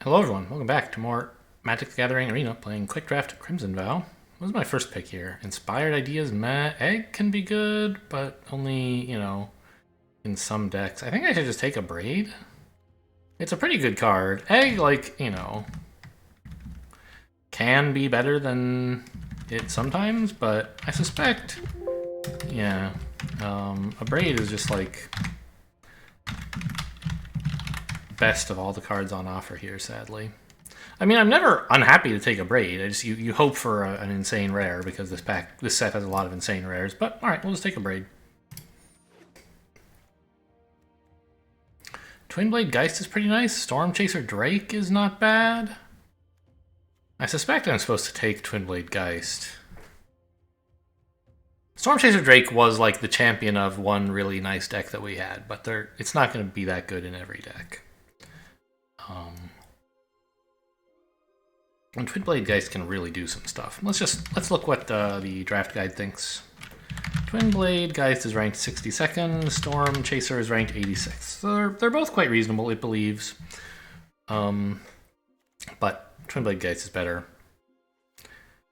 Hello everyone, welcome back to more Magic the Gathering Arena playing Quick Draft Crimson Vow. What was my first pick here? Inspired Ideas, meh. Egg can be good, but only, in some decks. I think I should just take a Braid. It's a pretty good card. Egg, can be better than it sometimes, but I suspect, a Braid is just best of all the cards on offer here, sadly. I mean, I'm never unhappy to take a Braid. I just you hope for an insane rare because this set has a lot of insane rares. But all right, we'll just take a Braid. Twinblade Geist is pretty nice. Storm Chaser Drake is not bad. I suspect I'm supposed to take Twinblade Geist. Storm Chaser Drake was like the champion of one really nice deck that we had, but it's not going to be that good in every deck. And Twinblade Geist can really do some stuff. Let's look what the draft guide thinks. Twinblade Geist is ranked 62nd. Storm Chaser is ranked 86th. So they're both quite reasonable, it believes. But Twinblade Geist is better.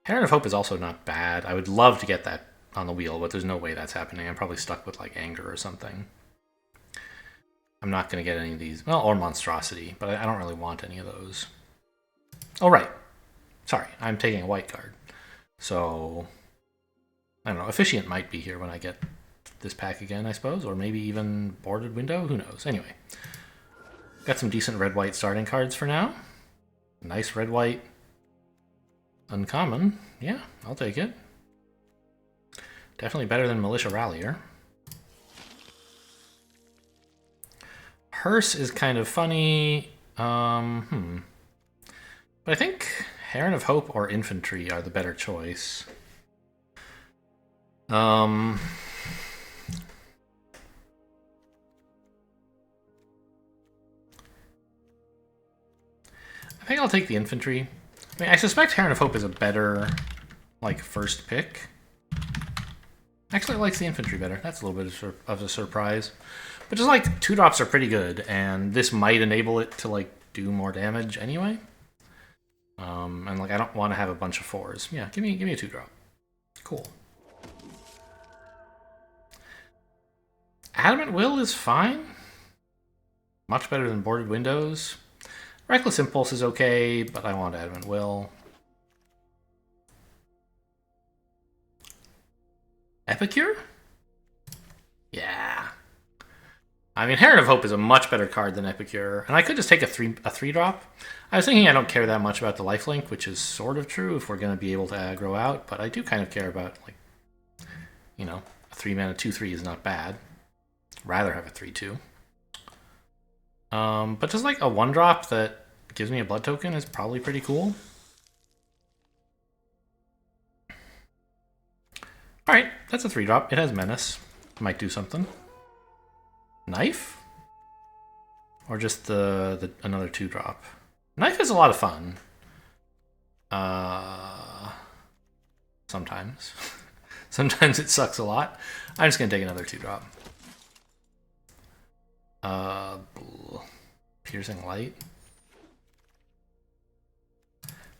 Heron of Hope is also not bad. I would love to get that on the wheel, but there's no way that's happening. I'm probably stuck with Anger or something. I'm not going to get any of these. Well, or Monstrosity, but I don't really want any of those. Oh, right. Sorry, I'm taking a white card. So, I don't know. Officiant might be here when I get this pack again, I suppose. Or maybe even Boarded Window. Who knows? Anyway. Got some decent red-white starting cards for now. Nice red-white uncommon. Yeah, I'll take it. Definitely better than Militia Rallier. Hearse is kind of funny. But I think Heron of Hope or Infantry are the better choice. I think I'll take the Infantry. I mean, I suspect Heron of Hope is a better, first pick. Actually, I like the Infantry better. That's a little bit of a surprise. But just, 2-drops are pretty good, and this might enable it to, do more damage anyway. And I don't want to have a bunch of 4s. Yeah, give me a 2-drop. Cool. Adamant Will is fine. Much better than Boarded Windows. Reckless Impulse is okay, but I want Adamant Will. Epicure? Yeah. I mean, Heron of Hope is a much better card than Epicure, and I could just take a 3-drop. I was thinking I don't care that much about the lifelink, which is sort of true if we're going to be able to aggro out, but I do kind of care about, a 3-mana 2/3 is not bad. Rather have a 3/2. But just a 1-drop that gives me a blood token is probably pretty cool. Alright, that's a 3-drop. It has Menace. Might do something. Knife? Or just another 2-drop? Knife is a lot of fun. Sometimes. Sometimes it sucks a lot. I'm just going to take another 2-drop. Piercing Light.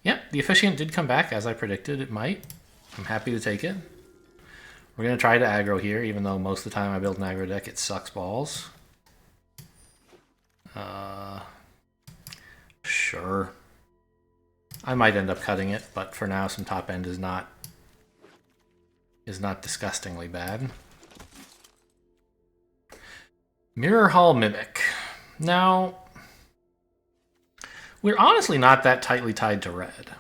Yeah, the Officiant did come back as I predicted it might. I'm happy to take it. We're going to try to aggro here, even though most of the time I build an aggro deck, it sucks balls. Sure. I might end up cutting it, but for now, some top end is not disgustingly bad. Mirror Hall Mimic. Now, we're honestly not that tightly tied to red.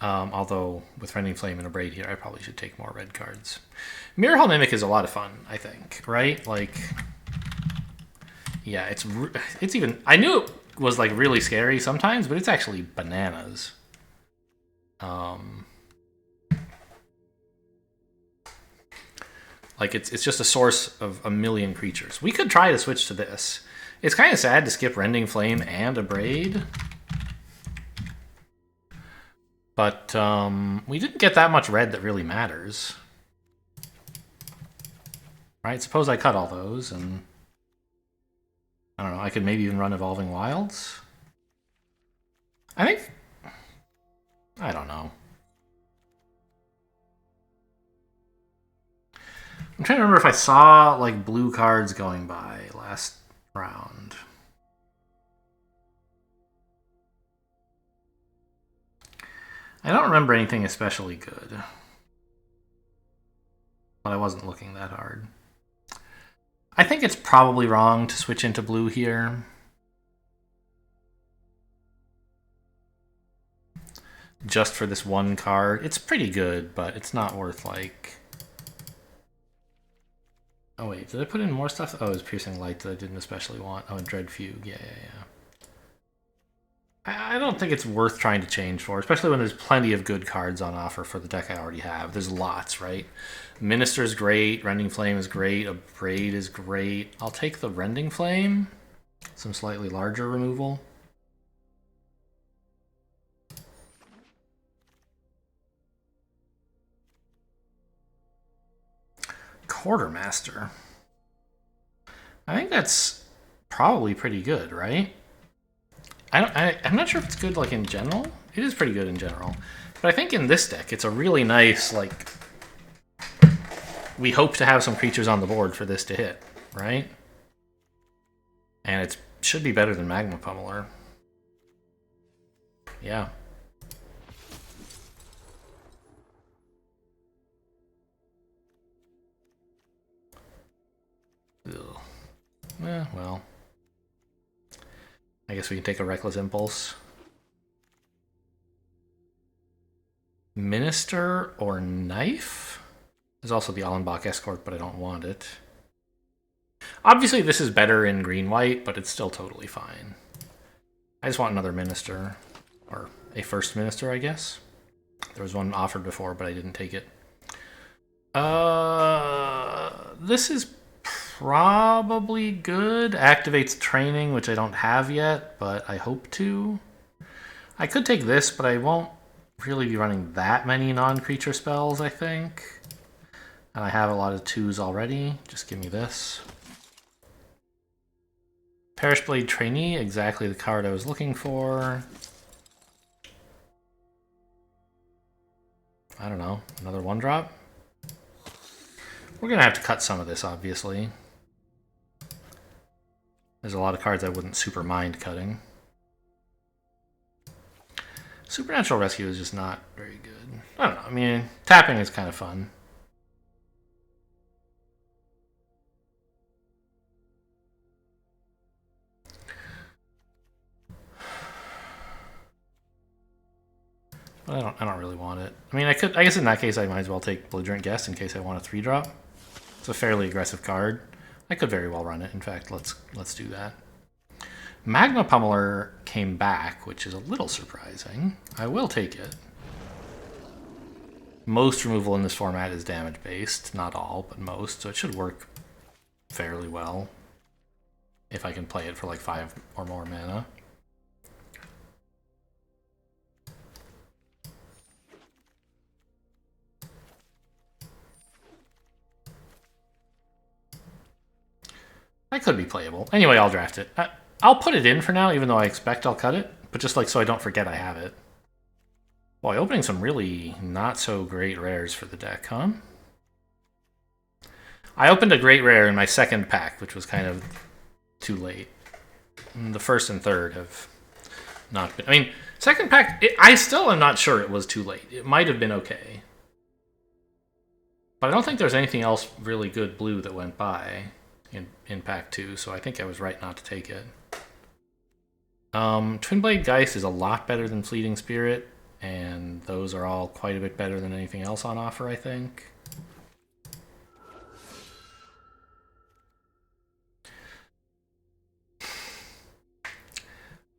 Although, with Rending Flame and a Braid here, I probably should take more red cards. Mirror Hall Mimic is a lot of fun, I think, right? Yeah, it's even... I knew it was, really scary sometimes, but it's actually bananas. It's just a source of a million creatures. We could try to switch to this. It's kind of sad to skip Rending Flame and a Braid. But we didn't get that much red that really matters. Right? Suppose I cut all those and I could maybe even run Evolving Wilds. I think... I don't know. I'm trying to remember if I saw, like, blue cards going by last round. I don't remember anything especially good. But I wasn't looking that hard. I think it's probably wrong to switch into blue here. Just for this one card. It's pretty good, but it's not worth, like... Oh wait, did I put in more stuff? Oh, it was Piercing Light that I didn't especially want. Oh, and Dread Fugue. Yeah. I don't think it's worth trying to change for, especially when there's plenty of good cards on offer for the deck I already have. There's lots, right? Minister's great, Rending Flame is great, Abrade is great. I'll take the Rending Flame, some slightly larger removal. Quartermaster. I think that's probably pretty good, right? I'm not sure if it's good like in general. It is pretty good in general. But I think in this deck, it's a really nice, like... We hope to have some creatures on the board for this to hit, right? And it should be better than Magma Pummeler. Yeah. Ugh. Well... I guess we can take a Reckless Impulse. Minister or Knife? There's also the Allenbach Escort, but I don't want it. Obviously, this is better in green-white, but it's still totally fine. I just want another Minister. Or a first Minister, I guess. There was one offered before, but I didn't take it. This is probably good. Activates Training, which I don't have yet, but I hope to. I could take this, but I won't really be running that many non-creature spells, I think. And I have a lot of 2s already. Just give me this. Perish Blade Trainee, exactly the card I was looking for. I don't know, another 1-drop? We're going to have to cut some of this, obviously. There's a lot of cards I wouldn't super mind cutting. Supernatural Rescue is just not very good. I don't know, I mean, tapping is kind of fun. But I don't really want it. I mean, I guess in that case I might as well take Belligerent Guest in case I want a 3-drop. It's a fairly aggressive card. I could very well run it. In fact, let's do that. Magma Pummeler came back, which is a little surprising. I will take it. Most removal in this format is damage-based. Not all, but most. So it should work fairly well if I can play it for like 5 or more mana. That could be playable. Anyway, I'll draft it. I'll put it in for now, even though I expect I'll cut it. But just like so I don't forget I have it. Boy, opening some really not so great rares for the deck, huh? I opened a great rare in my second pack, which was kind of too late. The first and third have not been... I mean, second pack, I still am not sure it was too late. It might have been okay. But I don't think there's anything else really good blue that went by in pack 2, so I think I was right not to take it. Twin Blade Geist is a lot better than Fleeting Spirit, and those are all quite a bit better than anything else on offer, I think.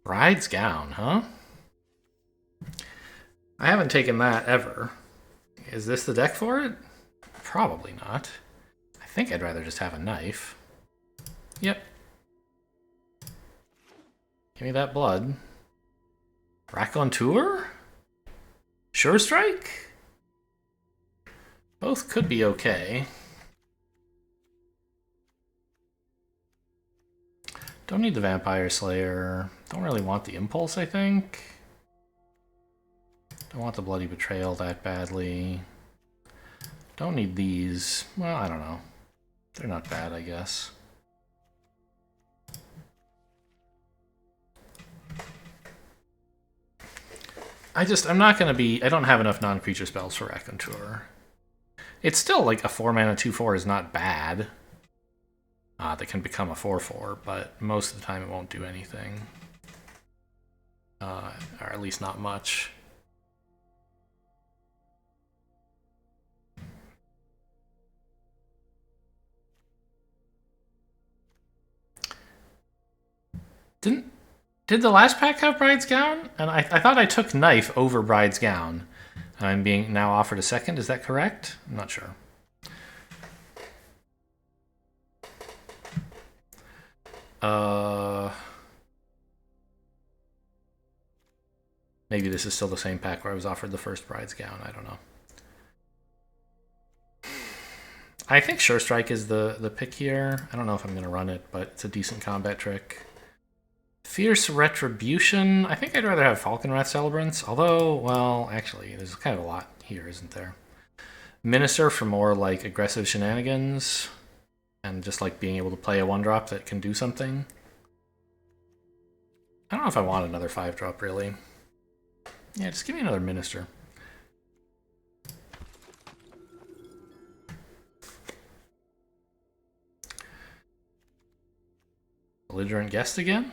Bride's Gown, huh? I haven't taken that ever. Is this the deck for it? Probably not. I think I'd rather just have a knife. Yep. Give me that blood. Raconteur? Sure Strike? Both could be okay. Don't need the Vampire Slayer. Don't really want the Impulse, I think. Don't want the Bloody Betrayal that badly. Don't need these. Well, I don't know. They're not bad, I guess. I'm not going to be... I don't have enough non-creature spells for Raconteur. It's still like a 4-mana 2/4 is not bad. That can become a 4/4, but most of the time it won't do anything. Or at least not much. Did the last pack have Bride's Gown? And I thought I took Knife over Bride's Gown. I'm being now offered a second. Is that correct? I'm not sure. Maybe this is still the same pack where I was offered the first Bride's Gown. I don't know. I think Sure Strike is the pick here. I don't know if I'm going to run it, but it's a decent combat trick. Fierce Retribution. I think I'd rather have Falconwrath Celebrants, although, well, actually, there's kind of a lot here, isn't there? Minister for more, like, aggressive shenanigans, and just, like, being able to play a 1-drop that can do something. I don't know if I want another 5-drop, really. Yeah, just give me another Minister. Belligerent Guest again?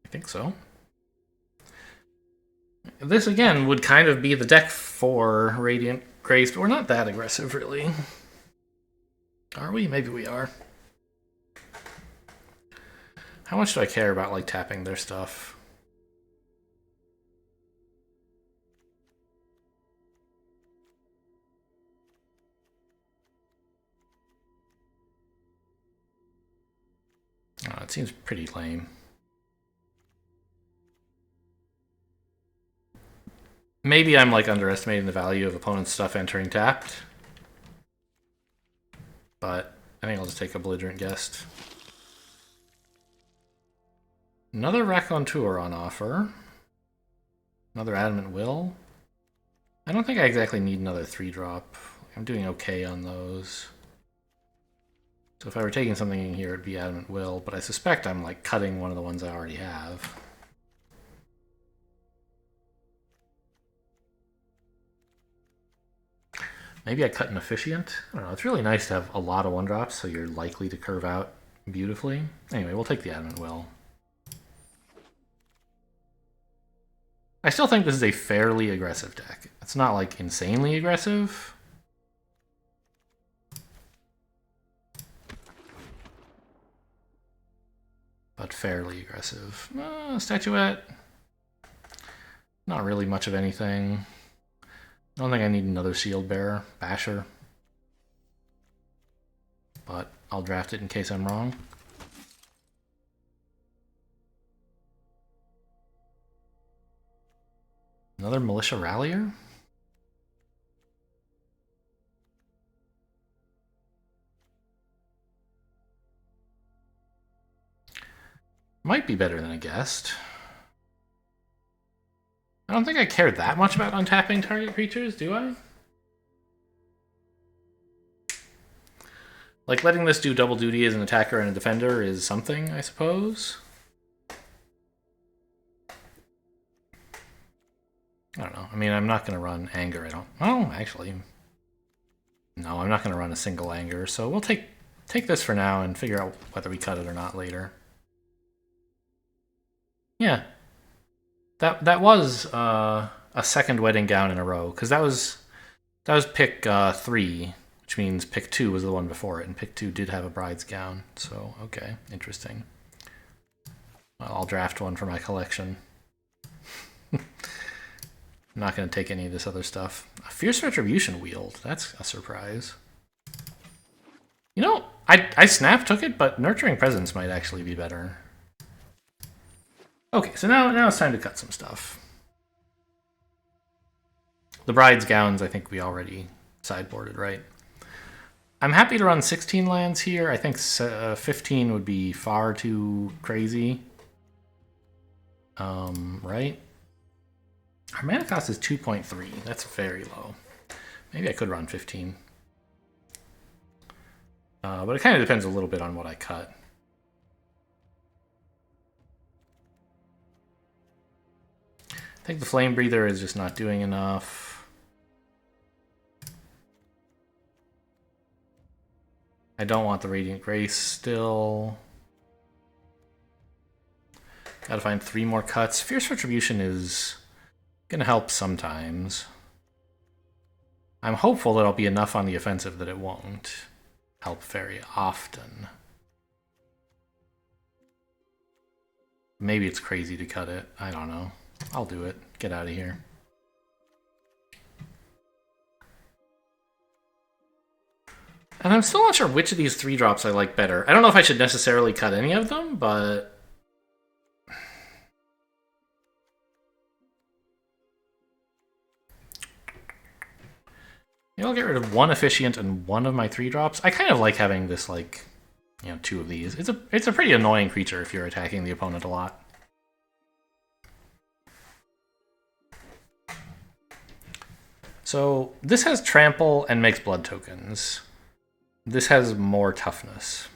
I think so. This, again, would kind of be the deck for Radiant Grace, but we're not that aggressive, really. Are we? Maybe we are. How much do I care about, like, tapping their stuff? Oh, it seems pretty lame. Maybe I'm, like, underestimating the value of opponent's stuff entering tapped. But I think I'll just take a Belligerent Guest. Another Raconteur on offer. Another Adamant Will. I don't think I exactly need another 3-drop. I'm doing okay on those. So if I were taking something in here, it'd be Adamant Will, but I suspect I'm, like, cutting one of the ones I already have. Maybe I cut an Officiant? I don't know, it's really nice to have a lot of 1-drops, so you're likely to curve out beautifully. Anyway, we'll take the Adamant Will. I still think this is a fairly aggressive deck. It's not, like, insanely aggressive. But fairly aggressive. Statuette. Not really much of anything. I don't think I need another Shield Bearer. Basher. But I'll draft it in case I'm wrong. Another Militia Rallier? Might be better than a Guest. I don't think I care that much about untapping target creatures, do I? Like, letting this do double duty as an attacker and a defender is something, I suppose. I don't know. I mean, I'm not going to run Anger. Oh, actually. No, I'm not going to run a single Anger, so we'll take this for now and figure out whether we cut it or not later. Yeah. That was a second Wedding Gown in a row, because that was pick 3, which means pick 2 was the one before it, and pick 2 did have a Bride's Gown. So, okay, interesting. Well, I'll draft one for my collection. I'm not going to take any of this other stuff. A Fierce Retribution Wield. That's a surprise. You know, I snap took it, but Nurturing Presence might actually be better. Okay, so now it's time to cut some stuff. The Bride's Gowns, I think we already sideboarded, right? I'm happy to run 16 lands here. I think 15 would be far too crazy. Right? Our mana cost is 2.3. That's very low. Maybe I could run 15. But it kind of depends a little bit on what I cut. I think the Flame Breather is just not doing enough. I don't want the Radiant Grace still. Gotta find 3 more cuts. Fierce Retribution is gonna help sometimes. I'm hopeful that it'll be enough on the offensive that it won't help very often. Maybe it's crazy to cut it. I don't know. I'll do it. Get out of here. And I'm still not sure which of these 3-drops I like better. I don't know if I should necessarily cut any of them, but... maybe I'll get rid of 1 Efficient and 1 of my 3-drops. I kind of like having this, like, 2 of these. It's a pretty annoying creature if you're attacking the opponent a lot. So this has Trample and makes blood tokens. This has more toughness.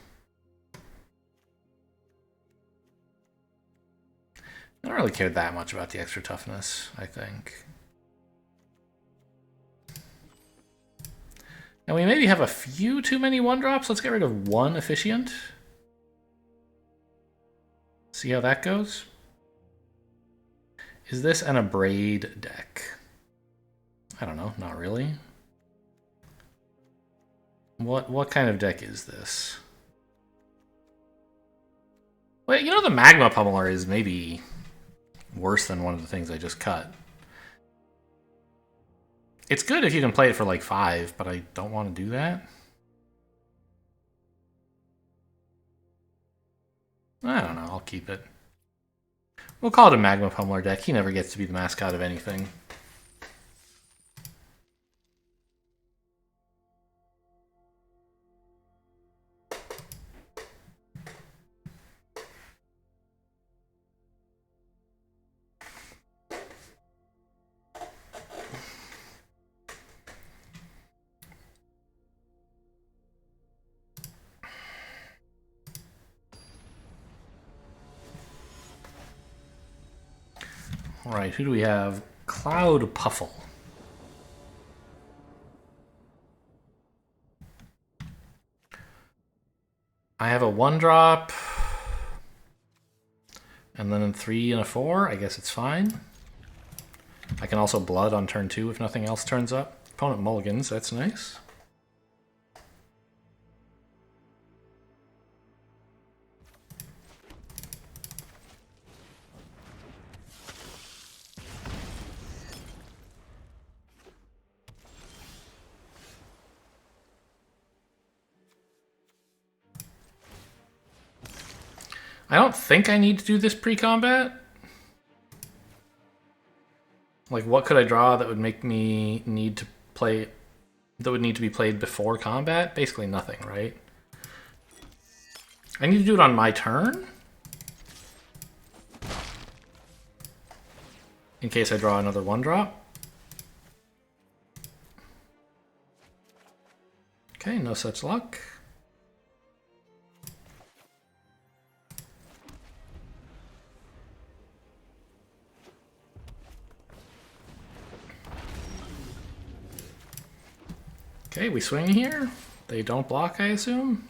I don't really care that much about the extra toughness, I think. And we maybe have a few too many 1-drops. Let's get rid of 1 Efficient. See how that goes. Is this an Abrade deck? I don't know, not really. What kind of deck is this? Wait, the Magma Pummeler is maybe worse than one of the things I just cut. It's good if you can play it for like 5, but I don't want to do that. I don't know, I'll keep it. We'll call it a Magma Pummeler deck. He never gets to be the mascot of anything. Alright, who do we have? Cloud Puffle. I have a 1-drop, and then a 3 and a 4. I guess it's fine. I can also blood on turn 2 if nothing else turns up. Opponent mulligans, that's nice. I don't think I need to do this pre-combat. Like, what could I draw that would make me need to play... that would need to be played before combat? Basically nothing, right? I need to do it on my turn? In case I draw another 1-drop. Okay, no such luck. Okay, we swing here. They don't block, I assume.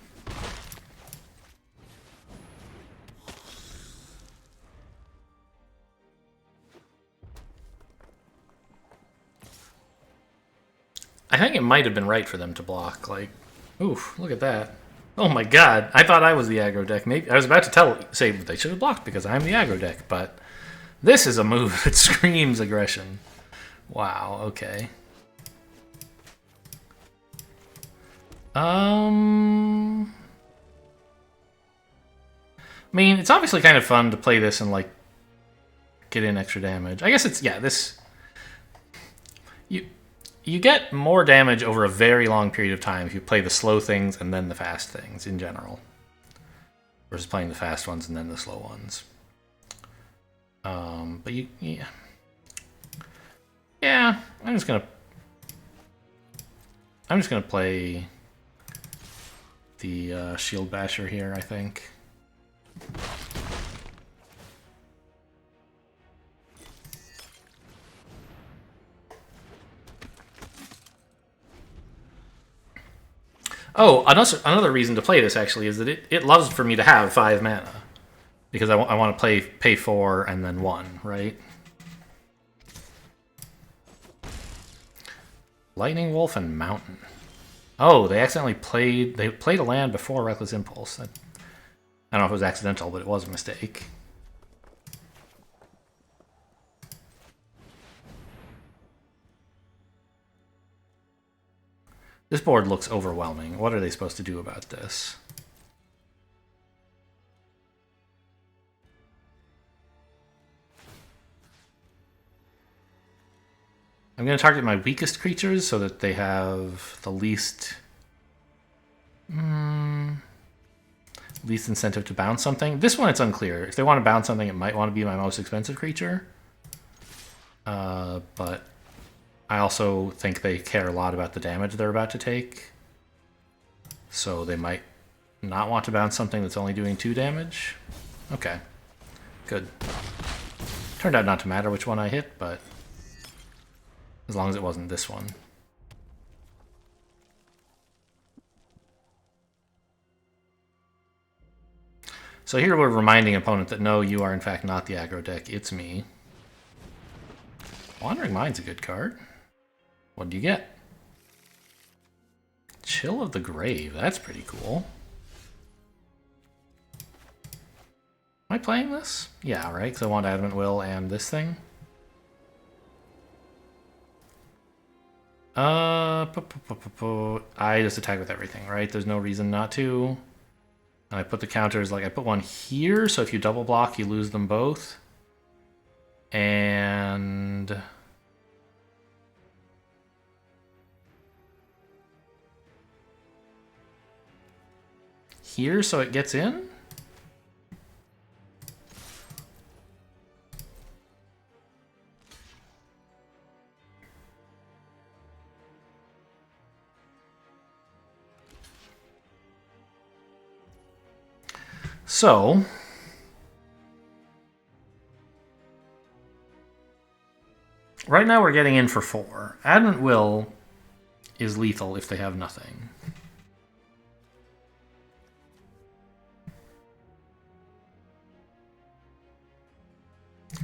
I think it might have been right for them to block. Like, oof, look at that. Oh my god, I thought I was the aggro deck. Maybe I was about to say they should have blocked because I'm the aggro deck, but this is a move that screams aggression. Wow, okay. I mean, it's obviously kind of fun to play this and, like, get in extra damage. I guess it's, yeah, this... you get more damage over a very long period of time if you play the slow things and then the fast things in general, versus playing the fast ones and then the slow ones. But yeah, I'm just gonna play the Shield Basher here, I think. Oh, another reason to play this actually is that it loves for me to have 5 mana. Because I want to pay 4 and then 1, right? Lightning Wolf and Mountain. Oh, they accidentally played a land before Reckless Impulse. I don't know if it was accidental, but it was a mistake. This board looks overwhelming. What are they supposed to do about this? I'm going to target my weakest creatures so that they have the least incentive to bounce something. This one, it's unclear. If they want to bounce something, it might want to be my most expensive creature. But I also think they care a lot about the damage they're about to take. So they might not want to bounce something that's only doing 2 damage. Okay, good. Turned out not to matter which one I hit, but as long as it wasn't this one. So here we're reminding opponent that no, you are in fact not the aggro deck, it's me. Wandering Mind's a good card. What do you get? Chill of the Grave, that's pretty cool. Am I playing this? Yeah, right, because I want Adamant Will and this thing. I just attack with everything, right? There's no reason not to. And I put the counters, like I put one here, so if you double block, you lose them both. And here, so it gets in? So, right now we're getting in for 4. Adamant Will is lethal if they have nothing.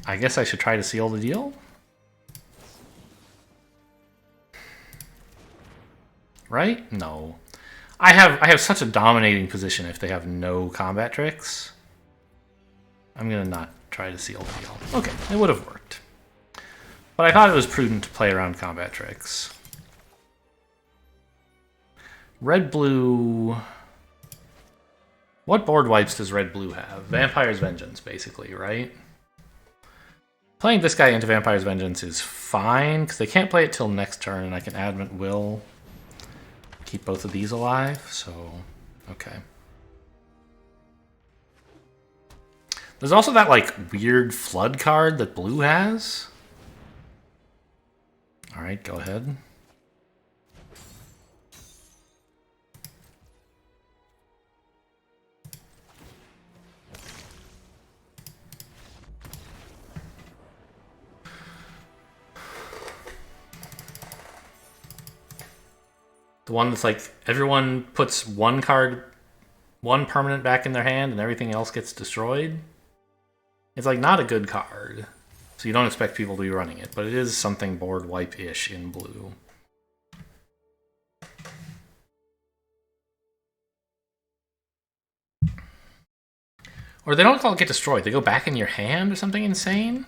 I guess I should try to seal the deal? Right? No. I have such a dominating position if they have no combat tricks. I'm gonna not try to seal the deal. Okay, it would have worked. But I thought it was prudent to play around combat tricks. Red-blue... What board wipes does red-blue have? Vampire's Vengeance, basically, right? Playing this guy into Vampire's Vengeance is fine, because they can't play it till next turn, and I can Adamant Will keep both of these alive, so okay. There's also that like weird flood card that blue has. All right, go ahead. The one that's like, everyone puts one permanent back in their hand and everything else gets destroyed. It's like not a good card. So you don't expect people to be running it, but it is something board wipe-ish in blue. Or they don't all get destroyed, they go back in your hand or something insane?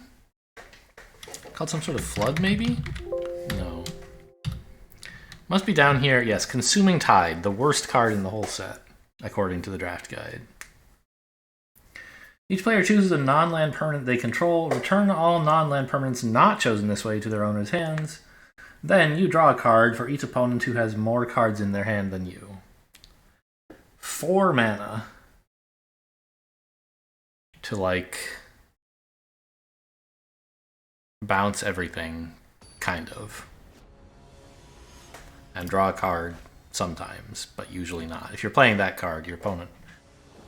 Called some sort of flood, maybe? No. Must be down here. Yes, Consuming Tide, the worst card in the whole set, according to the draft guide. Each player chooses a non-land permanent they control. Return all non-land permanents not chosen this way to their owner's hands. Then you draw a card for each opponent who has more cards in their hand than you. 4 mana to, like, bounce everything, kind of. And draw a card sometimes, but usually not. If you're playing that card, your opponent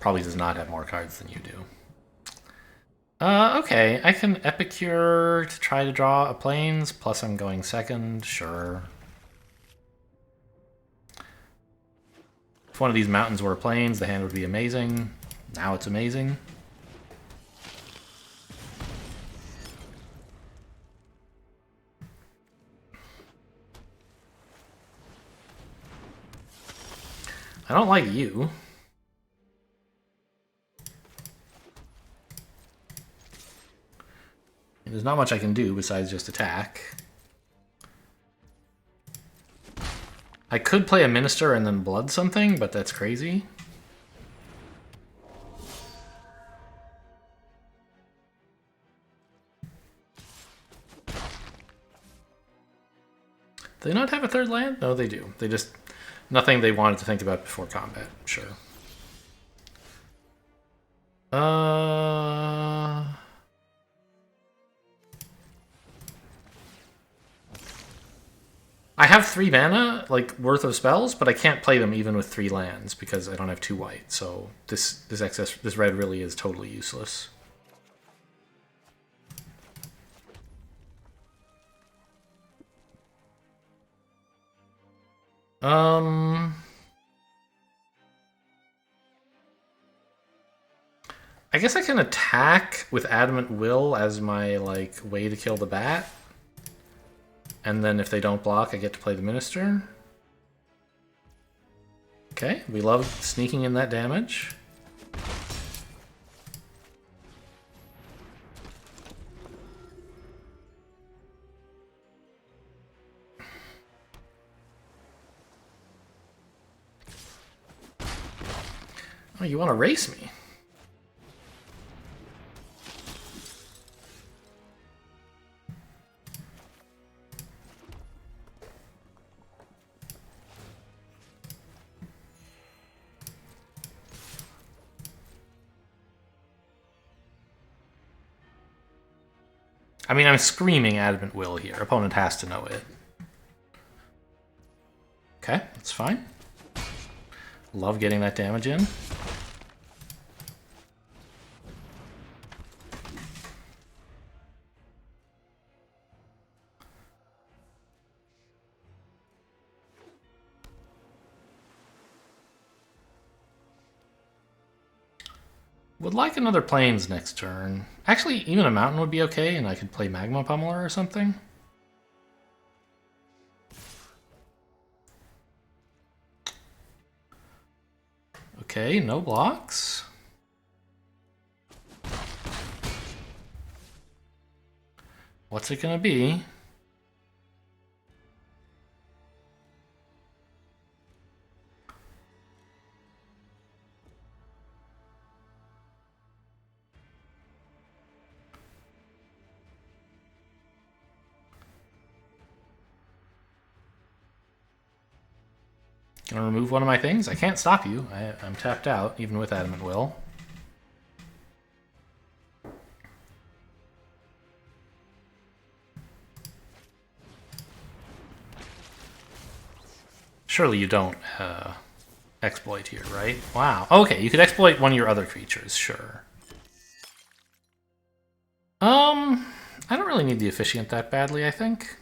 probably does not have more cards than you do. Okay, I can Epicure to try to draw a Plains, plus I'm going second, sure. If one of these mountains were Plains, the hand would be amazing. Now it's amazing. I don't like you. There's not much I can do besides just attack. I could play a Minister and then blood something, but that's crazy. Do they not have a third land? No, they do. They just... Nothing they wanted to think about before combat, sure. I have 3 mana, like, worth of spells, but I can't play them even with 3 lands because I don't have 2 white. So this red really is totally useless. I guess I can attack with Adamant Will as my, like, way to kill the bat. And then if they don't block, I get to play the Minister. Okay, we love sneaking in that damage. Oh, you want to race me? I mean, I'm screaming Adamant Will here. Opponent has to know it. Okay, that's fine. Love getting that damage in. Would like another Plains next turn. Actually, even a mountain would be okay, and I could play Magma Pummeler or something. Okay, no blocks. What's it gonna be? Gonna remove one of my things? I can't stop you. I'm tapped out, even with Adamant Will. Surely you don't exploit here, right? Wow. Okay, you could exploit one of your other creatures, sure. I don't really need the Officiant that badly, I think.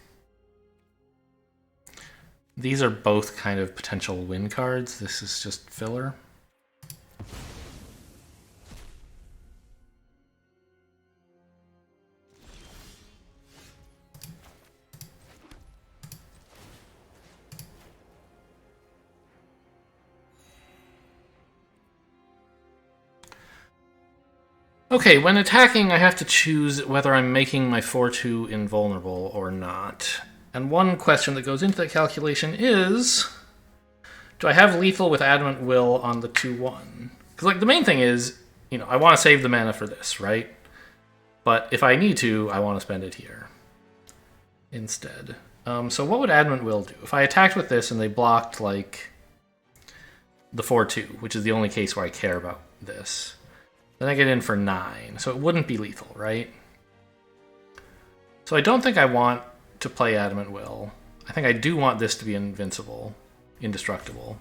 These are both kind of potential win cards. This is just filler. Okay, when attacking, I have to choose whether I'm making my 4/2 invulnerable or not. And one question that goes into that calculation is, do I have lethal with Adamant Will on the 2/1? Because, like, the main thing is, you know, I want to save the mana for this, right? But if I need to, I want to spend it here instead. So what would Adamant Will do? If I attacked with this and they blocked, like, the 4-2, which is the only case where I care about this, then I get in for 9. So it wouldn't be lethal, right? So I don't think I want to play Adamant Will. I think I do want this to be invincible, indestructible.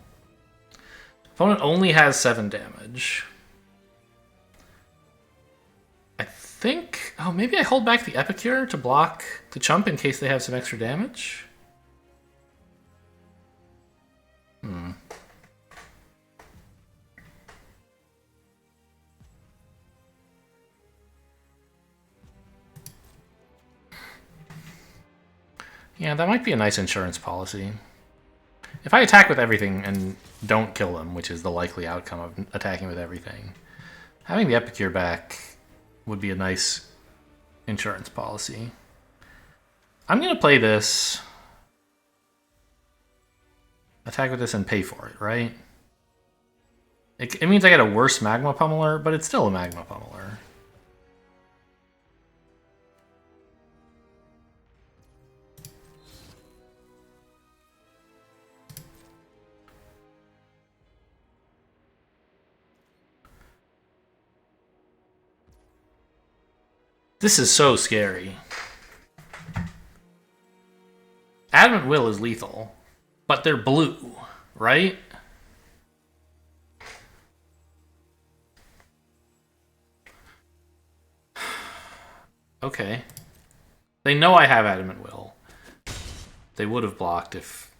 Opponent only has 7 damage. I think... Oh, maybe I hold back the Epicure to block the Chump in case they have some extra damage? Yeah, that might be a nice insurance policy. If I attack with everything and don't kill them, which is the likely outcome of attacking with everything, having the Epicure back would be a nice insurance policy. I'm going to play this, attack with this, and pay for it, right? It means I get a worse Magma Pummeler, but it's still a Magma Pummeler. This is so scary. Adamant Will is lethal, but they're blue, right? Okay. They know I have Adamant Will. They would have blocked if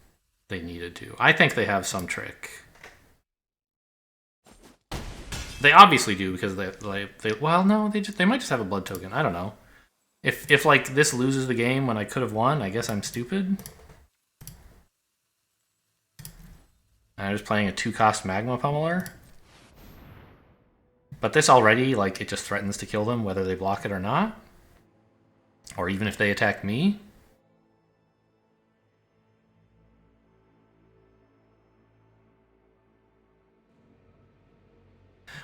they needed to. I think they have some trick. They obviously do because they well, no, they might just have a blood token. I don't know. If like this loses the game when I could have won, I guess I'm stupid. I'm just playing a 2-cost Magma Pummeler. But this already, like, it just threatens to kill them whether they block it or not. Or even if they attack me.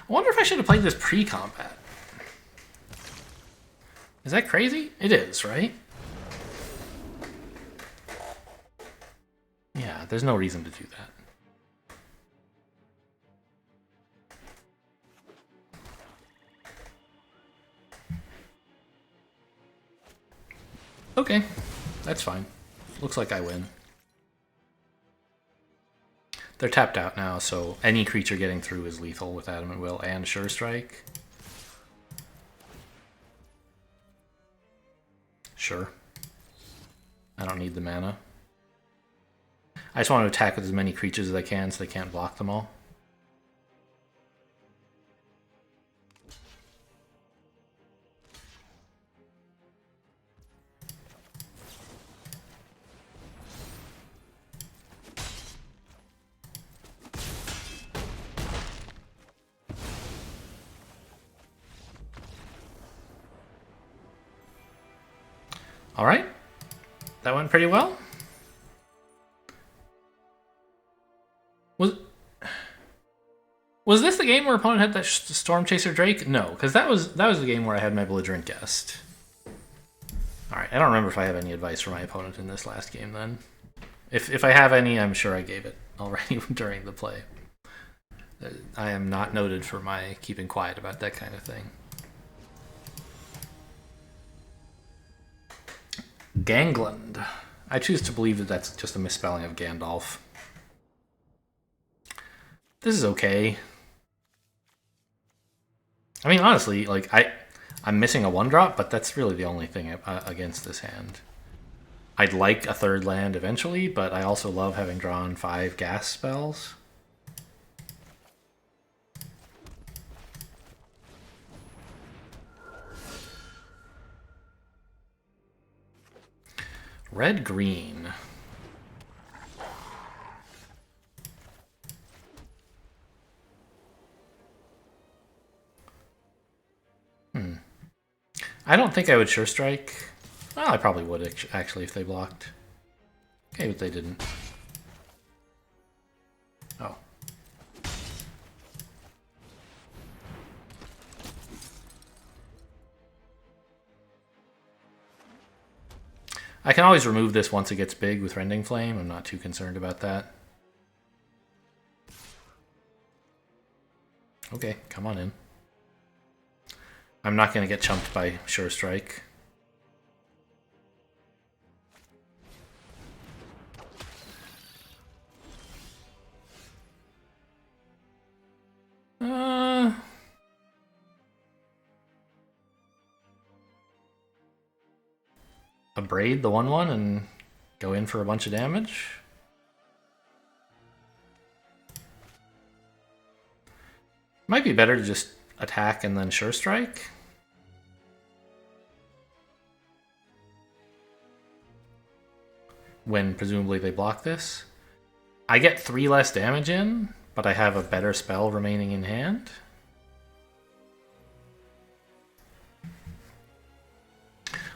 I wonder if I should have played this pre-combat. Is that crazy? It is, right? Yeah, there's no reason to do that. Okay, that's fine. Looks like I win. They're tapped out now, so any creature getting through is lethal with Adamant Will and Sure Strike. Sure. I don't need the mana. I just want to attack with as many creatures as I can so they can't block them all. All right, that went pretty well. Was this the game where opponent had that Storm Chaser Drake? No, because that was the game where I had my Belligerent Guest. All right, I don't remember if I have any advice for my opponent in this last game. Then, if I have any, I'm sure I gave it already during the play. I am not noted for my keeping quiet about that kind of thing. Gangland. I choose to believe that that's just a misspelling of Gandalf. This is okay. I mean, honestly, like I'm missing a 1-drop, but that's really the only thing against this hand. I'd like a 3rd land eventually, but I also love having drawn 5 gas spells. Red-green. I don't think I would Sure Strike. Well, I probably would, actually, if they blocked. Okay, but they didn't. Oh. I can always remove this once it gets big with Rending Flame. I'm not too concerned about that. Okay, come on in. I'm not going to get chumped by Sure Strike. Abrade the 1/1 and go in for a bunch of damage. Might be better to just attack and then Sure Strike. When presumably they block this. I get 3 less damage in, but I have a better spell remaining in hand.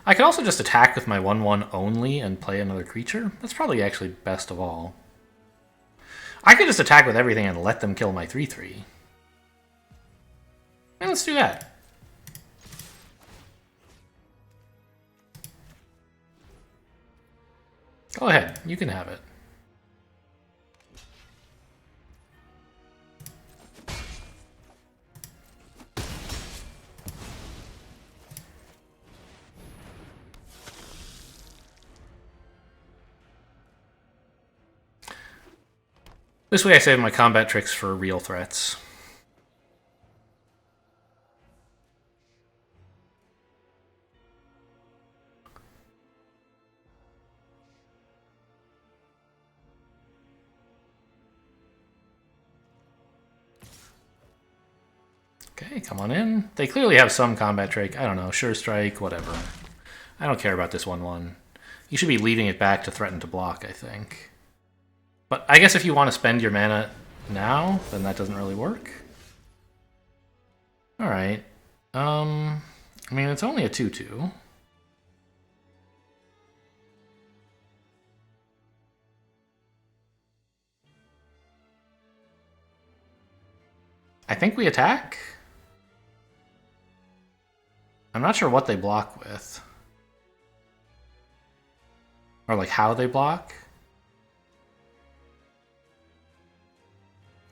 I could also just attack with my 1/1 only and play another creature. That's probably actually best of all. I could just attack with everything and let them kill my 3/3. And let's do that. Go ahead, you can have it. This way I save my combat tricks for real threats. Okay, come on in. They clearly have some combat trick. I don't know, Sure Strike, whatever. I don't care about this 1/1. You should be leaving it back to threaten to block, I think. But I guess if you want to spend your mana now, then that doesn't really work. Alright. I mean, it's only a 2/2. I think we attack? I'm not sure what they block with. Or like how they block.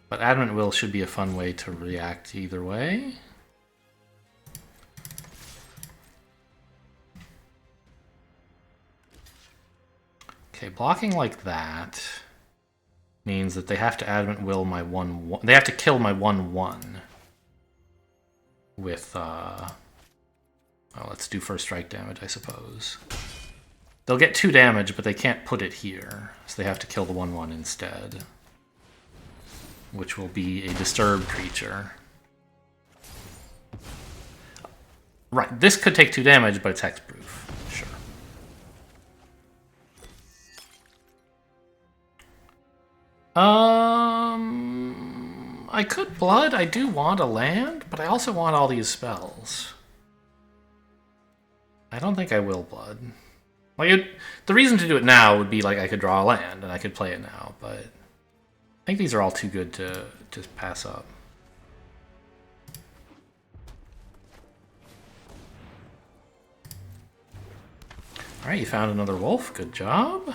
But Adamant Will should be a fun way to react either way. Okay, blocking like that means that they have to Adamant Will my 1/1. They have to kill my 1/1 with oh, let's do first strike damage, I suppose. They'll get 2 damage, but they can't put it here, so they have to kill the 1/1 instead, which will be a disturbed creature. Right, this could take 2 damage, but it's hexproof. Sure. I could blood. I do want a land, but I also want all these spells. I don't think I will blood. Like the reason to do it now would be like I could draw a land and I could play it now, but I think these are all too good to just pass up. Alright, you found another wolf. Good job.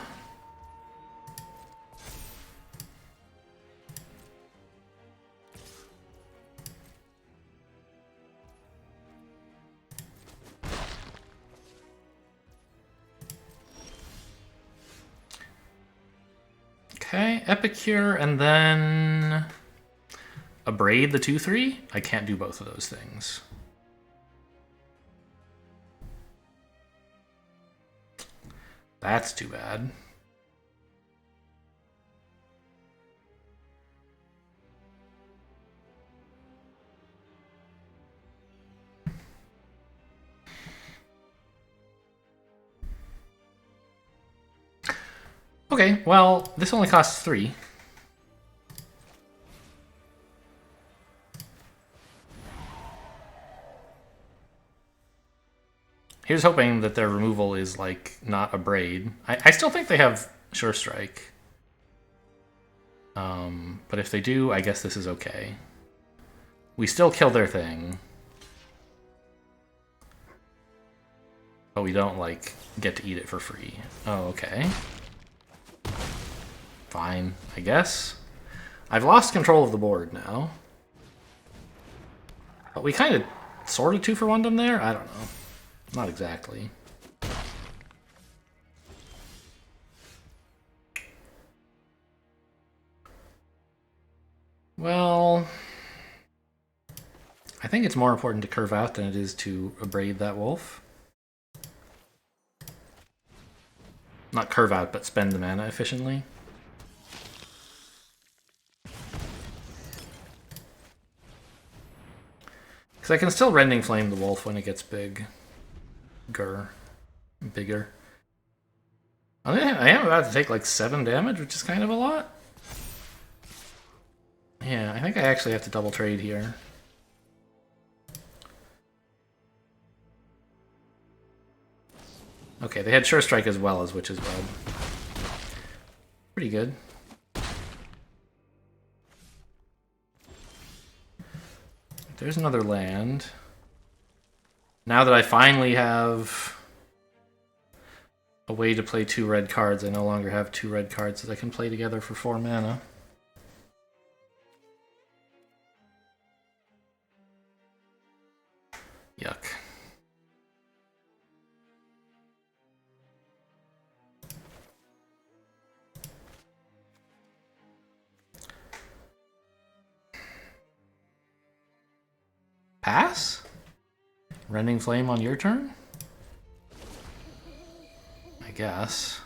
Okay, Epicure, and then Abrade the 2/3? I can't do both of those things. That's too bad. Okay, well, this only costs 3. Here's hoping that their removal is, like, not a braid. I still think they have Sure Strike. But if they do, I guess this is okay. We still kill their thing. But we don't, like, get to eat it for free. Oh, okay. Fine, I guess. I've lost control of the board now. But we kind of sort of 2-for-1'd them there? I don't know. Not exactly. Well, I think it's more important to curve out than it is to abrade that wolf. Not curve out, but spend the mana efficiently. Because I can still Rending Flame the wolf when it gets bigger. I am about to take like 7 damage, which is kind of a lot. Yeah, I think I actually have to double trade here. Okay, they had Sure Strike as well as Witch's Web. Pretty good. There's another land. Now that I finally have a way to play 2 red cards, I no longer have 2 red cards that I can play together for 4 mana. Yuck. Pass? Rending Flame on your turn? I guess.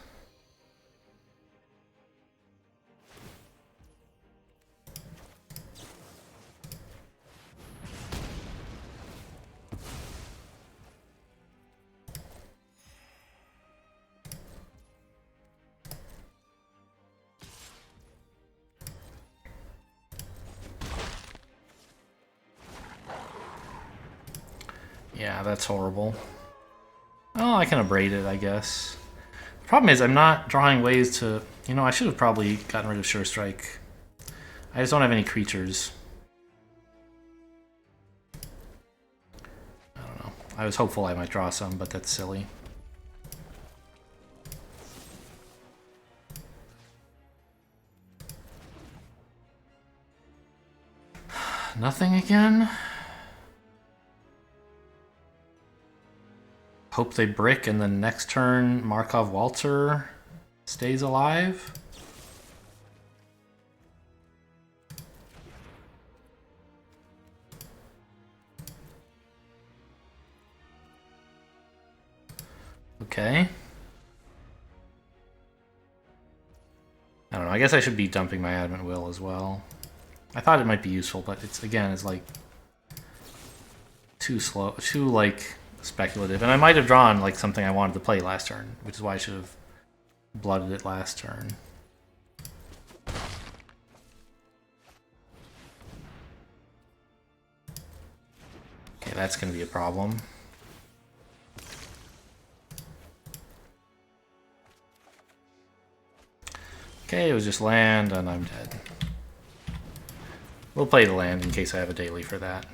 Yeah, that's horrible. Oh, I can abrade it, I guess. The problem is I'm not drawing ways to... You know, I should have probably gotten rid of Sure Strike. I just don't have any creatures. I don't know. I was hopeful I might draw some, but that's silly. Nothing again? Hope they brick and then next turn Markov Waltzer stays alive. Okay. I don't know, I guess I should be dumping my Adamant Will as well. I thought it might be useful, but it's, again, it's like too slow, too like speculative. And I might have drawn like something I wanted to play last turn, which is why I should have blooded it last turn. Okay, that's going to be a problem. Okay, it was just land, and I'm dead. We'll play the land in case I have a daily for that.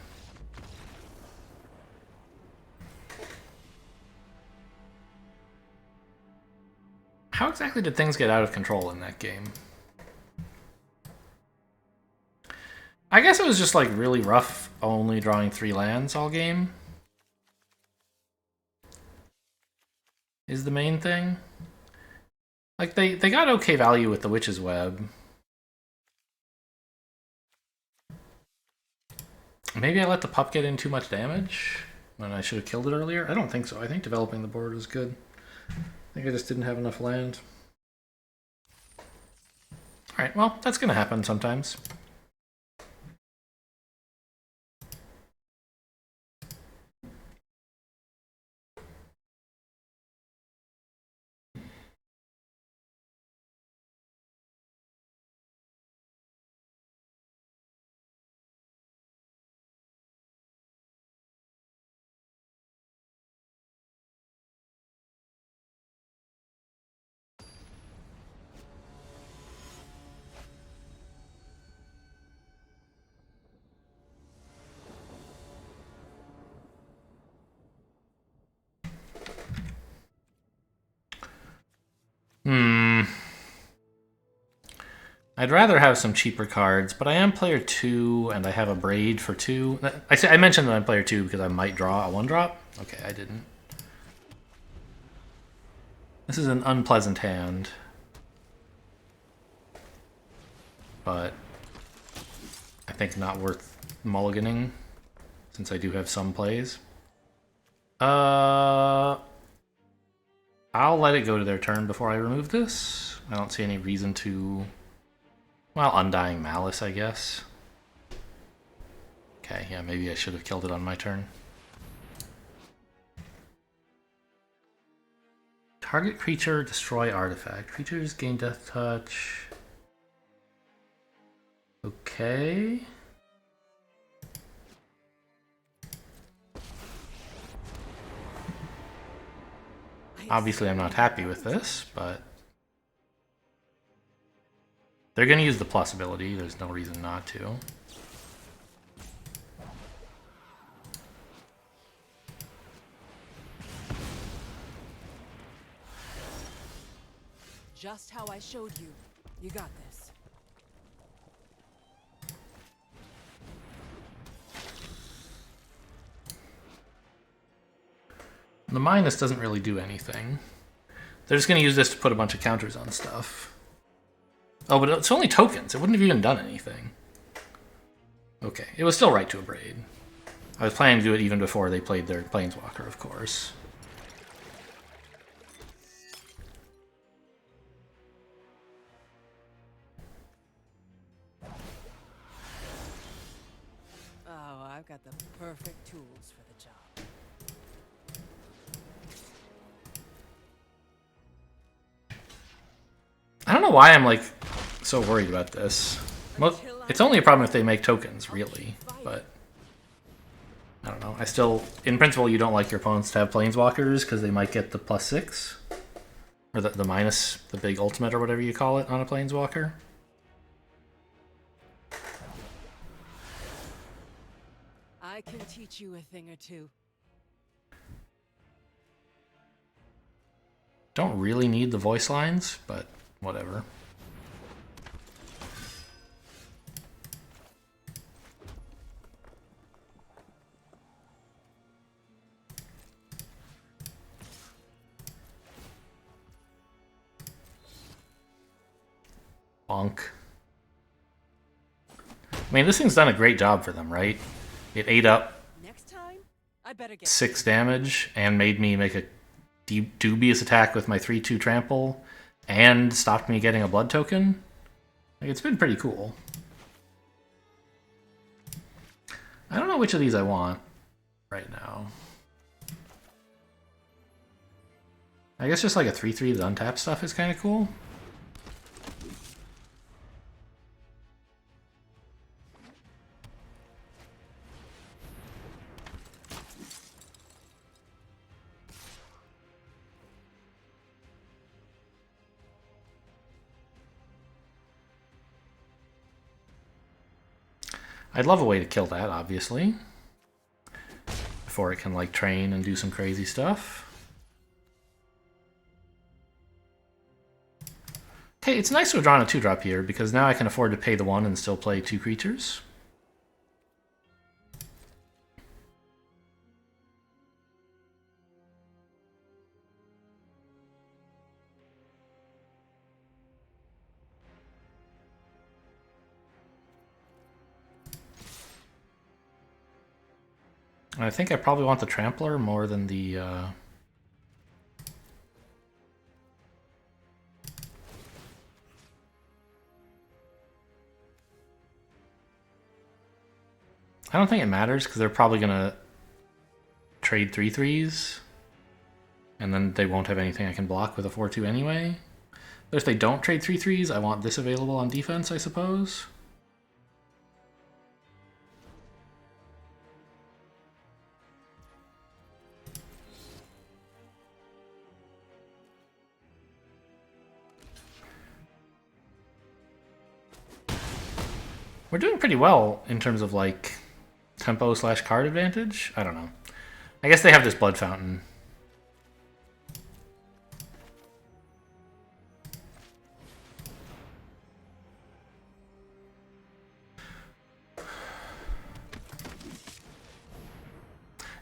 How exactly did things get out of control in that game? I guess it was just like really rough, only drawing 3 lands all game. Is the main thing. Like they got okay value with the Witch's Web. Maybe I let the pup get in too much damage when I should have killed it earlier. I don't think so. I think developing the board was good. I think I just didn't have enough land. Alright, well, that's gonna happen sometimes. I'd rather have some cheaper cards, but I am player 2, and I have a Braid for 2. I mentioned that I'm player 2 because I might draw a 1-drop. Okay, I didn't. This is an unpleasant hand. But I think not worth mulliganing, since I do have some plays. I'll let it go to their turn before I remove this. I don't see any reason to... Well, Undying Malice, I guess. Okay, yeah, maybe I should have killed it on my turn. Target creature, destroy artifact. Creatures gain death touch. Okay. Obviously, I'm not happy with this, but... They're going to use the plus ability. There's no reason not to. Just how I showed you. You got this. The minus doesn't really do anything. They're just going to use this to put a bunch of counters on stuff. Oh, but it's only tokens. It wouldn't have even done anything. Okay, it was still right to a Braid. I was planning to do it even before they played their Planeswalker, of course. Oh, I've got the perfect tools for the job. I don't know why I'm, like, so worried about this. Well, it's only a problem if they make tokens, really, but... I don't know. I still... In principle, you don't like your opponents to have Planeswalkers, because they might get the +6. Or the minus, the big ultimate, or whatever you call it, on a Planeswalker. I can teach you a thing or two. Don't really need the voice lines, but whatever. Bonk. I mean, this thing's done a great job for them, right? It ate up Next time, I better get 6 damage and made me make a dubious attack with my 3/2 trample and stopped me getting a blood token. Like, it's been pretty cool. I don't know which of these I want right now. I guess just like a 3/3 with untap stuff is kind of cool. I'd love a way to kill that, obviously. Before it can, like, train and do some crazy stuff. Okay, it's nice to have drawn a 2-drop here, because now I can afford to pay the 1 and still play 2 creatures. I think I probably want the Trampler more than the... I don't think it matters, because they're probably going to trade 3/3s, and then they won't have anything I can block with a 4/2 anyway. But if they don't trade 3/3s, I want this available on defense, I suppose. We're doing pretty well in terms of, like, tempo/card advantage. I don't know. I guess they have this Blood Fountain.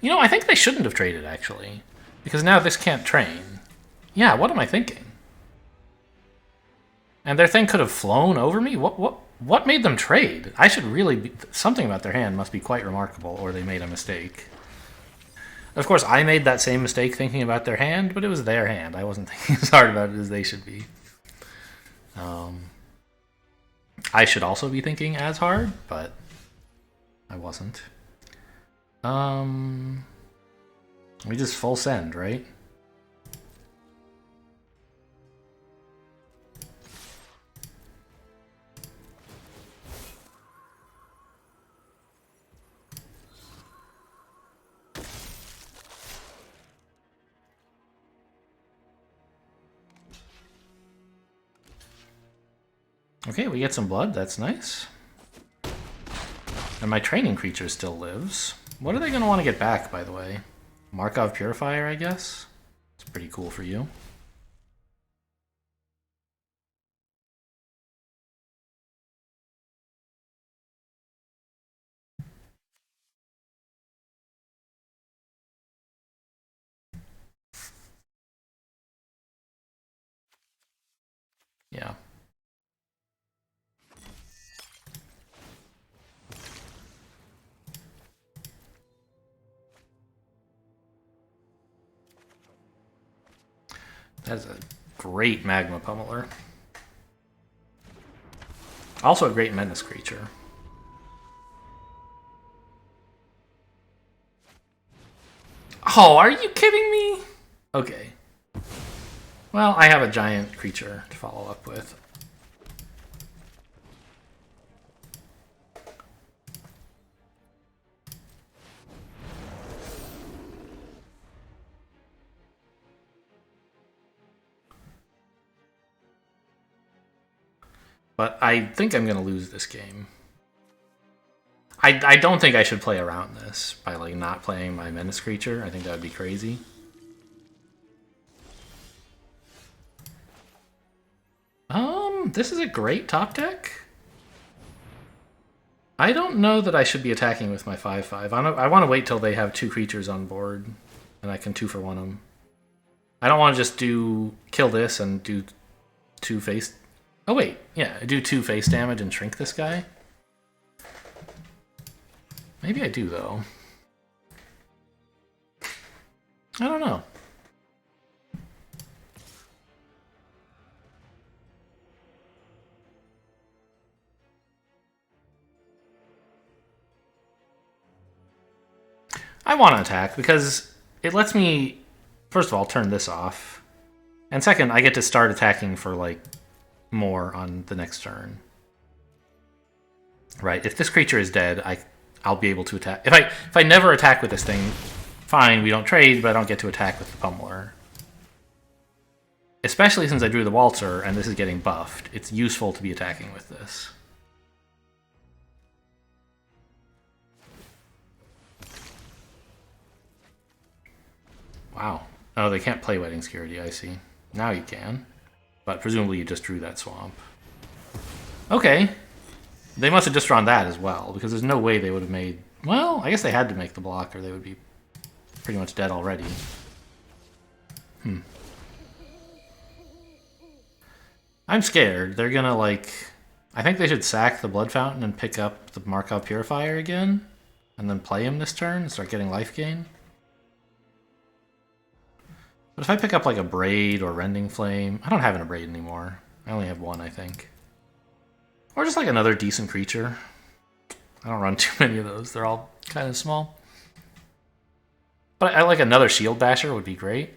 You know, I think they shouldn't have traded, actually. Because now this can't train. Yeah, what am I thinking? And their thing could have flown over me? What made them trade? I should really be... Something about their hand must be quite remarkable, or they made a mistake. Of course, I made that same mistake thinking about their hand, but it was their hand. I wasn't thinking as hard about it as they should be. I should also be thinking as hard, but I wasn't. We just full send, right? Okay, we get some blood. That's nice. And my training creature still lives. What are they going to want to get back, by the way? Markov Purifier, I guess? It's pretty cool for you. Yeah. That's a great Magma Pummeler. Also a great Menace creature. Oh, are you kidding me? Okay. Well, I have a giant creature to follow up with. But I think I'm going to lose this game. I don't think I should play around this by like not playing my Menace creature. I think that would be crazy. This is a great top deck. I don't know that I should be attacking with my 5/5. I want to wait till they have 2 creatures on board, and I can 2-for-1 them. I don't want to just kill this and do 2 face... Oh wait, yeah, do 2 face damage and shrink this guy. Maybe I do, though. I don't know. I want to attack because it lets me, first of all, turn this off. And second, I get to start attacking for, like, more on the next turn. Right, if this creature is dead, I'll be able to attack. If I never attack with this thing, fine, we don't trade, but I don't get to attack with the Pummeler. Especially since I drew the Waltzer and this is getting buffed, it's useful to be attacking with this. Wow. Oh, they can't play Wedding Security, I see. Now you can. But presumably you just drew that swamp. Okay. They must have just drawn that as well, because there's no way they would have made... Well, I guess they had to make the block, or they would be pretty much dead already. I'm scared. They're gonna, like... I think they should sack the Blood Fountain and pick up the Markov Purifier again, and then play him this turn and start getting life gain. But if I pick up, like, a Braid or Rending Flame... I don't have a Braid anymore. I only have 1, I think. Or just like another decent creature. I don't run too many of those. They're all kind of small. But I like another Shield Basher would be great.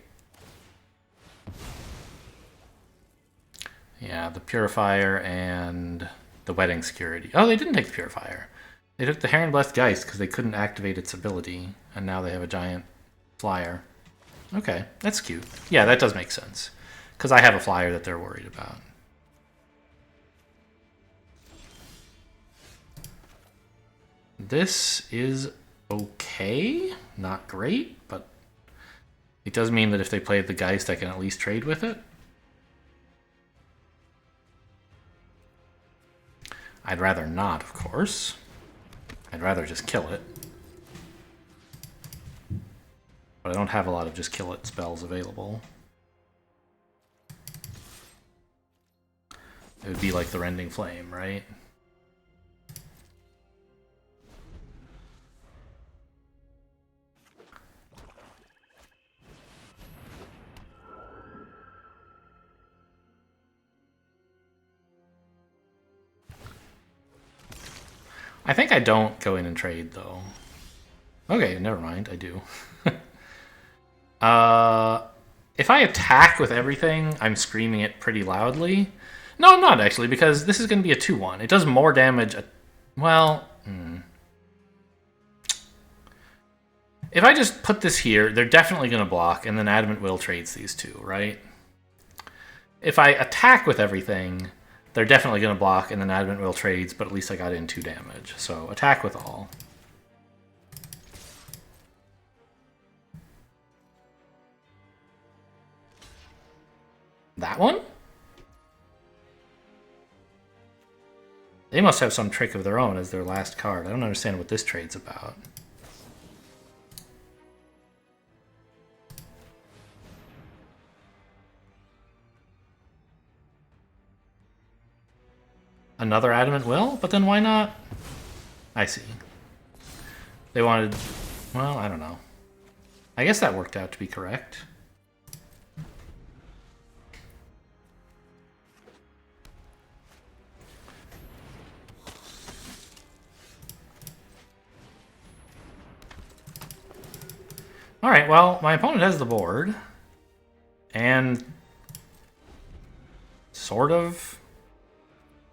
Yeah, the Purifier and the Wedding Security. Oh, they didn't take the Purifier. They took the Heron Blessed Geist because they couldn't activate its ability. And now they have a giant flyer. Okay, that's cute. Yeah, that does make sense. Because I have a flyer that they're worried about. This is okay. Not great, but it does mean that if they play the Geist, I can at least trade with it. I'd rather not, of course. I'd rather just kill it. But I don't have a lot of just kill it spells available. It would be like the Rending Flame, right? I think I don't go in and trade, though. Okay, never mind, I do. If I attack with everything, I'm screaming it pretty loudly. No, I'm not, actually, because this is going to be a 2-1. It does more damage... Well... If I just put this here, they're definitely going to block, and then Adamant Will trades these two, right? If I attack with everything, they're definitely going to block, and then Adamant Will trades, but at least I got in 2 damage. So, attack with all. That one? They must have some trick of their own as their last card. I don't understand what this trade's about. Another Adamant Will? But then why not? I see. They wanted... Well, I don't know. I guess that worked out to be correct. Alright, well, my opponent has the board. And... sort of...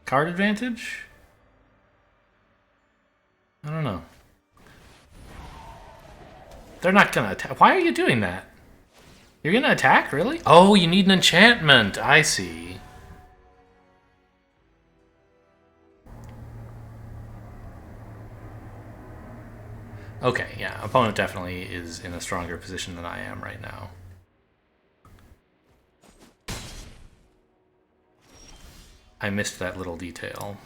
card advantage? I don't know. They're not gonna attack. Why are you doing that? You're gonna attack, really? Oh, you need an enchantment. I see. Okay, yeah. Opponent definitely is in a stronger position than I am right now. I missed that little detail.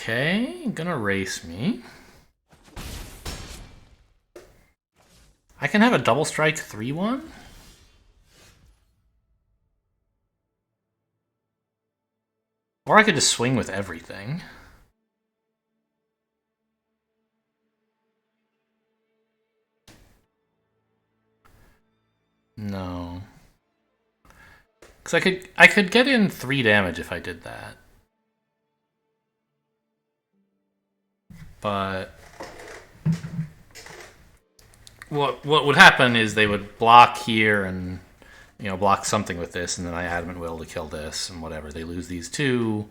Okay, gonna race me. I can have a double strike 3-1? Or I could just swing with everything. No. Because I could get in 3 damage if I did that. But what would happen is they would block here and, you know, block something with this, and then I Adamant Will to kill this and whatever. They lose these 2.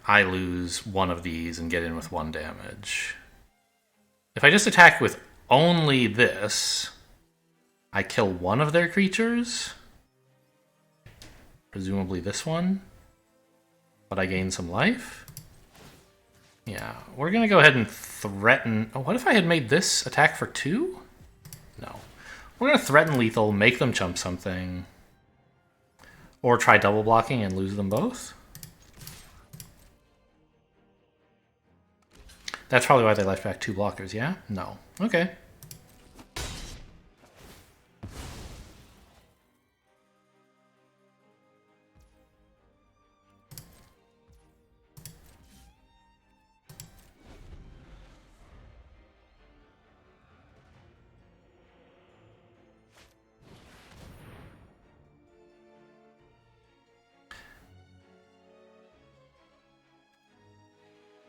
I lose 1 of these and get in with 1 damage. If I just attack with only this, I kill 1 of their creatures. Presumably this one. But I gain some life. Yeah, we're going to go ahead and threaten... Oh, what if I had made this attack for 2? No. We're going to threaten lethal, make them chump something. Or try double blocking and lose them both. That's probably why they left back 2 blockers, yeah? No. Okay.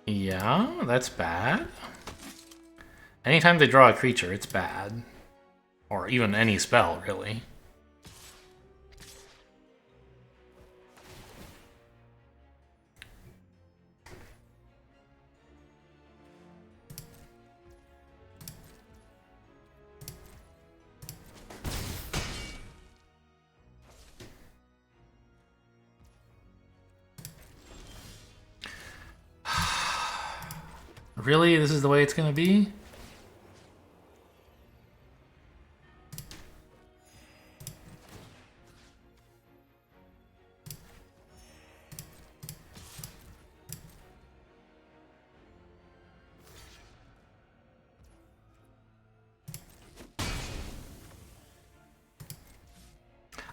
Yeah, that's bad. Anytime they draw a creature, it's bad. Or even any spell, really. Really? This is the way it's gonna be?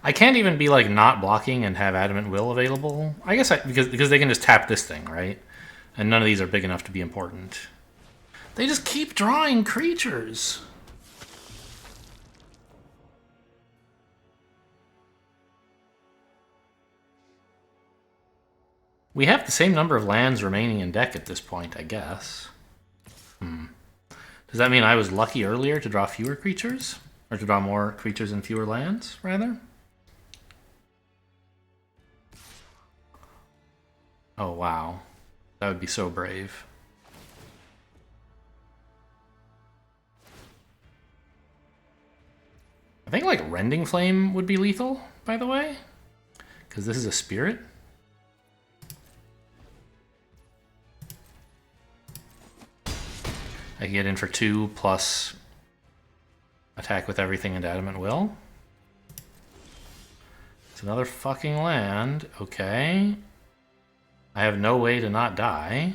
I can't even be like not blocking and have Adamant Will available. I guess because they can just tap this thing, right? And none of these are big enough to be important. They just keep drawing creatures. We have the same number of lands remaining in deck at this point, I guess. Does that mean I was lucky earlier to draw fewer creatures? Or to draw more creatures and fewer lands, rather? Oh, wow. That would be so brave. I think, like, Rending Flame would be lethal, by the way. Because this is a spirit. I can get in for 2 plus attack with everything and Adamant Will. It's another fucking land. Okay. I have no way to not die.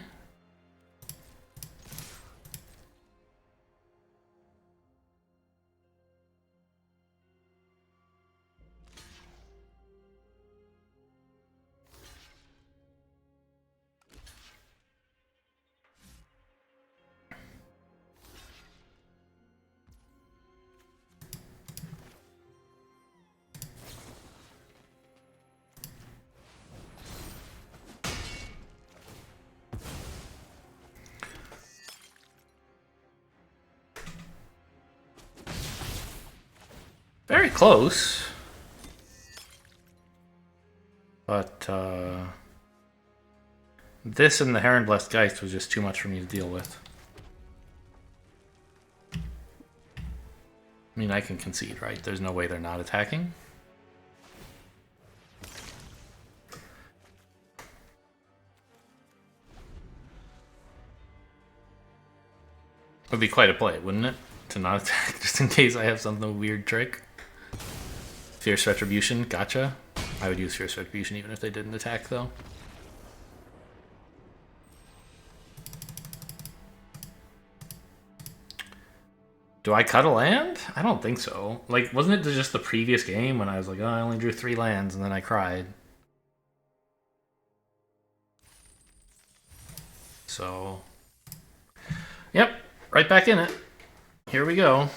Very close. But, this and the Heron Blessed Geist was just too much for me to deal with. I mean, I can concede, right? There's no way they're not attacking. Would be quite a play, wouldn't it? To not attack, just in case I have some weird trick. Fierce Retribution, gotcha. I would use Fierce Retribution even if they didn't attack, though. Do I cut a land? I don't think so. Like, wasn't it just the previous game when I was like, oh, I only drew 3 lands, and then I cried? So... Yep, right back in it. Here we go.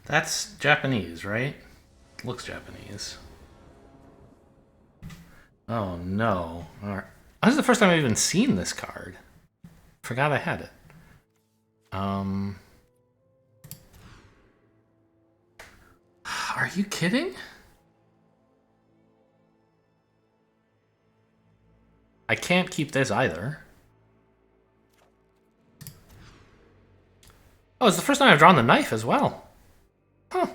That's Japanese, right? Looks Japanese. Oh no. Alright. This is the first time I've even seen this card. Forgot I had it. Are you kidding? I can't keep this either. Oh, it's the first time I've drawn the knife as well. Huh.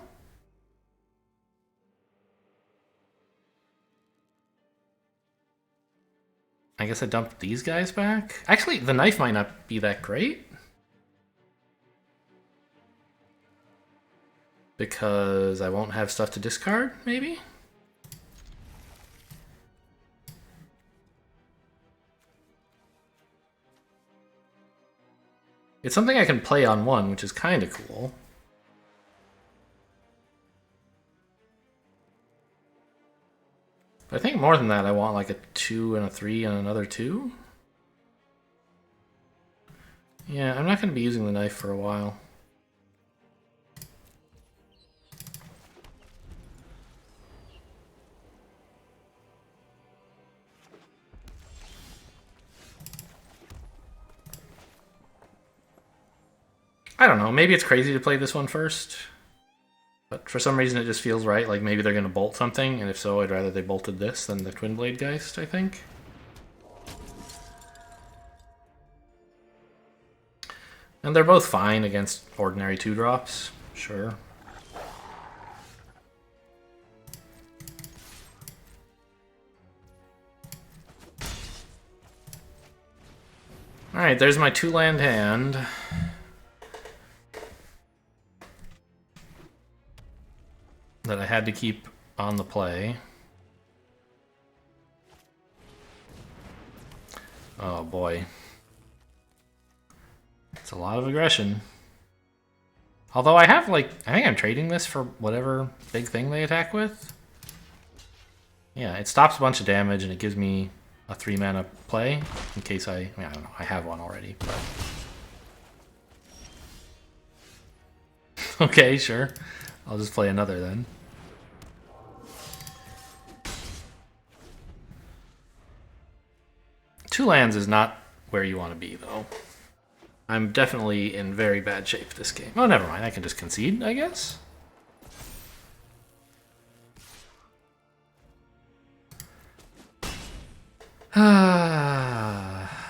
I guess I dumped these guys back. Actually, the knife might not be that great. Because I won't have stuff to discard, maybe? It's something I can play on 1, which is kind of cool. But I think more than that, I want like a 2 and a 3 and another 2. Yeah, I'm not going to be using the knife for a while. I don't know, maybe it's crazy to play this one first. But for some reason it just feels right, like maybe they're going to bolt something, and if so, I'd rather they bolted this than the Twin Blade Geist, I think. And they're both fine against ordinary 2-drops, sure. Alright, there's my 2-land hand. That I had to keep on the play. Oh boy. It's a lot of aggression. Although I have, like, I think I'm trading this for whatever big thing they attack with. Yeah, it stops a bunch of damage and it gives me a 3-mana play in case I mean, I don't know, I have one already, but... Okay, sure. I'll just play another then. Two lands is not where you want to be, though. I'm definitely in very bad shape this game. Oh, never mind. I can just concede, I guess.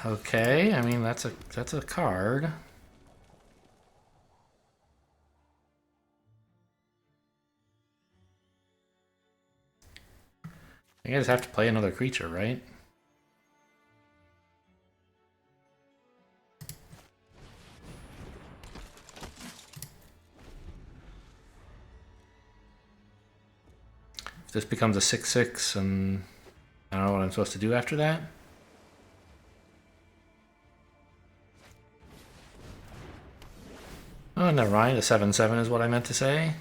Okay. I mean, that's a card. I guess I have to play another creature, right? If this becomes a 6/6, and I don't know what I'm supposed to do after that. Oh, never mind. A 7/7 is what I meant to say.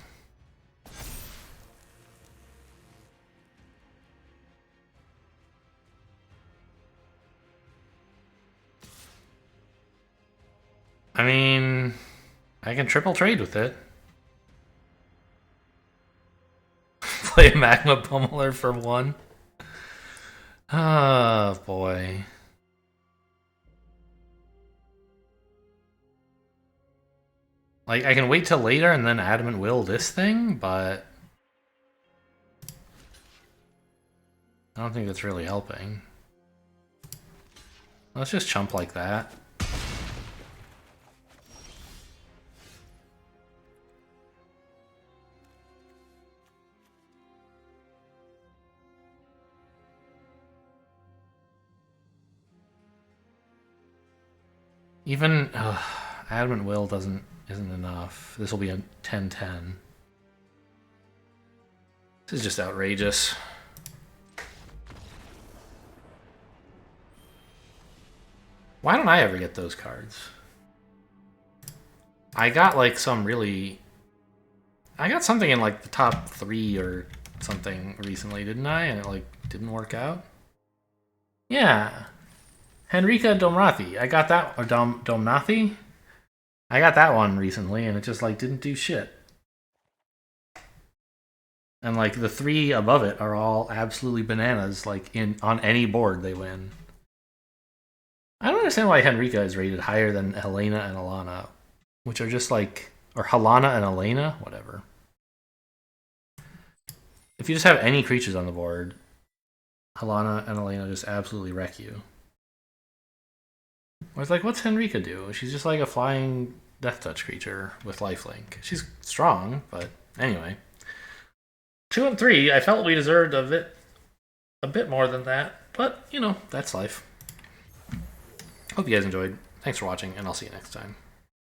I mean, I can triple trade with it. Play a Magma Pummeler for 1. Oh, boy. Like, I can wait till later and then Adamant Will this thing, but... I don't think that's really helping. Let's just chump like that. Even Adamant Will isn't enough. This will be a 10/10. This is just outrageous. Why don't I ever get those cards? I got like some really... I got something in like the top 3 or something recently, didn't I? And it like didn't work out. Yeah. Henrika Domrathi. I got that, or Domnathi? I got that one recently, and it just like didn't do shit. And like the 3 above it are all absolutely bananas. Like on any board they win. I don't understand why Henrika is rated higher than Helena and Alana, which are just like, or Halana and Elena, whatever. If you just have any creatures on the board, Halana and Elena just absolutely wreck you. I was like, what's Henrika do? She's just like a flying Death Touch creature with lifelink. She's strong, but anyway. 2 and 3, I felt we deserved a bit more than that, but you know, that's life. Hope you guys enjoyed. Thanks for watching, and I'll see you next time.